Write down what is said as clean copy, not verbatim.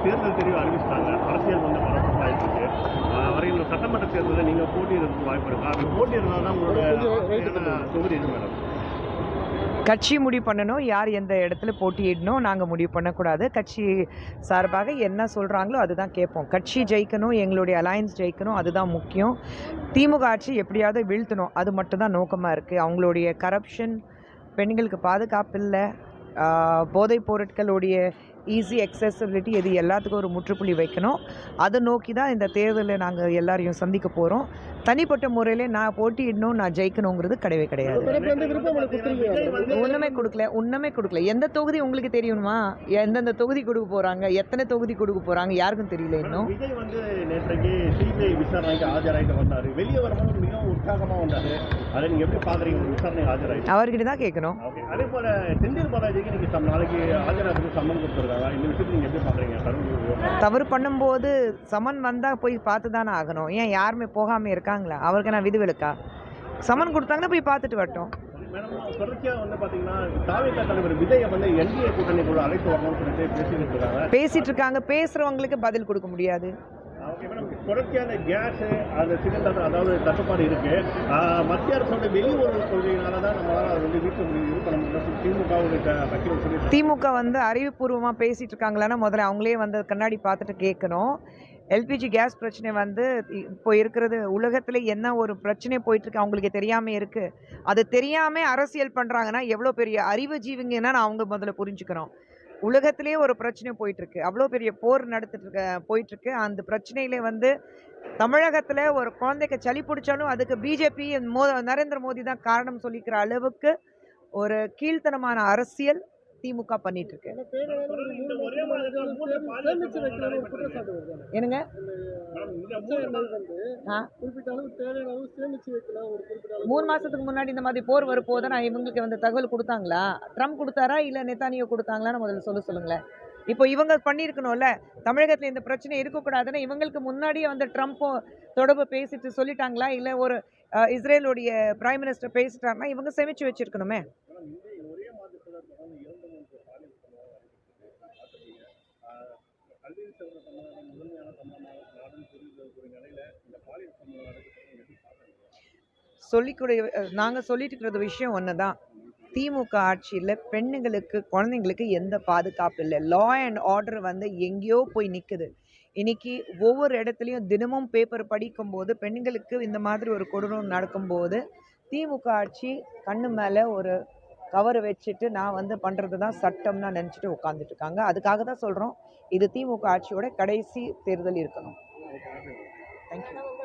தேர்தல் தெரிவு அறிவிச்சிட்டாங்க. அரசியல் வந்து பரபரப்பாயிருக்கு. வரையில் சட்டமன்ற தேர்தலில் நீங்கள் போட்டியிடுறதுக்கு வாய்ப்பு இருக்கா? அப்படி போட்டியிடுறதா தான் உங்களோட தொகுதி இது மேடம். கட்சி முடிவு பண்ணணும் யார் எந்த இடத்துல போட்டியிடணும். நாங்கள் முடிவு பண்ணக்கூடாது. கட்சி சார்பாக என்ன சொல்கிறாங்களோ அதுதான் கேட்போம். கட்சி ஜெயிக்கணும், எங்களுடைய அலையன்ஸ் ஜெயிக்கணும், அதுதான் முக்கியம். திமுக ஆட்சி எப்படியாவது வீழ்த்தணும், அது மட்டும்தான் நோக்கமாக இருக்குது. அவங்களுடைய கரப்ஷன், பெண்களுக்கு பாதுகாப்பு இல்லை, போதைப் பொருட்களுடைய ஈஸி அக்சசிபிலிட்டி, இது எல்லாத்துக்கும் ஒரு முற்றுப்புள்ளி வைக்கணும். அதை நோக்கி தான் இந்த தேர்தலில் நாங்கள் எல்லாரையும் சந்திக்க போகிறோம். தனிப்பட்ட முறையில் நான் போட்டியிடணும், நான் ஜெயிக்கணுங்கிறது கிடையவே கிடையாது. ஒன்றுமே கொடுக்கல. எந்த தொகுதி உங்களுக்கு தெரியணுமா? எந்தெந்த தொகுதி கொடுக்க போகிறாங்க, எத்தனை தொகுதி கொடுக்க போகிறாங்க, யாருக்கும் தெரியல இன்னும். விஜய் வந்து நேற்றைக்கு சிபிஐ விசாரணைக்கு ஆஜராகிட்டு வந்தார். வெளியே வரும்போது மிகவும் உற்சாகமாக வந்தார். அதை நீங்கள் எப்படி பார்க்குறீங்க? விசாரணை ஆஜராகி அவர்கிட்ட தான் கேட்கணும். அதே போல் செந்தில் பாலாஜிக்கு நீங்கள் நாளைக்கு ஆஜராகிறதுக்கு சம்மன் கொடுத்துருக்காங்க. இந்த விஷயத்தை நீங்கள் எப்படி பார்க்குறீங்க? தவறு பண்ணும்போது சமன் வந்தால் போய் பார்த்து தானே ஆகணும். ஏன் யாருமே போகாமல் இருக்காங்களா? அவருக்கு நான் விதிவிலக்கா? சமன் கொடுத்தாங்கன்னா போய் பார்த்துட்டு வரட்டும். தொடர்ச்சியாக வந்து பார்த்தீங்கன்னா தாவேகா தலைவர் விஜயை வந்து என்டிஏ கூட்டணிக்குள்ள அழைத்து வரணும்னு சொல்லிட்டு பேசிட்டு இருக்காங்க. பேசுகிறவங்களுக்கு பதில் கொடுக்க முடியாது. தொடர்ச்சியான கேஸ் அந்த சிலிண்டர் அதாவது தட்டுப்பாடு இருக்கு. மத்திய அரசோட வெளியுறவு கொள்கையினால தான் நம்மளால அது வந்து வீட்டு திமுக வந்து அறிவுபூர்வமாக பேசிட்டு இருக்காங்களான்னா முதல்ல அவங்களே வந்து கண்ணாடி பார்த்துட்டு கேட்கணும். எல்பிஜி கேஸ் பிரச்சனை வந்து இப்போ இருக்கிறது உலகத்தில் என்ன ஒரு பிரச்சனை போயிட்டுருக்கு அவங்களுக்கு தெரியாமல் இருக்குது. அது தெரியாமல் அரசியல் பண்ணுறாங்கன்னா எவ்வளோ பெரிய அறிவு ஜீவிங்கன்னா அவங்க முதல்ல புரிஞ்சுக்கிறோம். உலகத்திலே ஒரு பிரச்சனை போயிட்டுருக்கு, அவ்வளோ பெரிய போர் போயிட்டுருக்கு. அந்த பிரச்சனையில வந்து தமிழகத்தில் ஒரு குழந்தைக்கு சளி பிடிச்சாலும் அதுக்கு பிஜேபி நரேந்திர மோடி தான் காரணம் சொல்லிக்கிற அளவுக்கு ஒரு கீழ்த்தனமான அரசியல் திமுக பண்ணிட்டு இருக்கு. என்னங்க 3 மாசத்துக்கு முன்னாடி இந்த மாதிரி போர் வரப்போது நான் இவங்களுக்கு வந்து தகவல் கொடுத்தாங்களா? ட்ரம்ப் கொடுத்தாரா இல்ல நெத்தானியோ கொடுத்தாங்களான்னு முதல்ல சொல்லுங்களேன். இப்போ இவங்க பண்ணியிருக்கணும்ல, தமிழகத்தில் இந்த பிரச்சனை இருக்கக்கூடாதுன்னு இவங்களுக்கு முன்னாடியே வந்து ட்ரம்ப்பும் தொடர்பு பேசிட்டு சொல்லிட்டாங்களா? இல்லை ஒரு இஸ்ரேலுடைய பிரைம் மினிஸ்டர் பேசிட்டாருன்னா இவங்க சேமிச்சு வச்சிருக்கணுமே. நாங்கள் சொல்லிட்டு இருக்கிற விஷயம் ஒன்று தான். திமுக ஆட்சியில் பெண்ணுங்களுக்கு, குழந்தைங்களுக்கு எந்த பாதுகாப்பு இல்லை. லா அண்ட் ஆர்டர் வந்து எங்கேயோ போய் நிற்குது. இன்னைக்கு ஒவ்வொரு இடத்துலையும் தினமும் பேப்பர் படிக்கும்போது பெண்களுக்கு இந்த மாதிரி ஒரு கொடூரம் நடக்கும்போது திமுக ஆட்சி கண்ணு மேலே ஒரு கவரை வச்சுட்டு நான் வந்து பண்ணுறது தான் சட்டம்னா நினச்சிட்டு உட்காந்துட்டு இருக்காங்க. அதுக்காக தான் சொல்கிறோம், இது திமுக ஆட்சியோட கடைசி தேர்தல் இருக்கணும். தேங்க்யூ.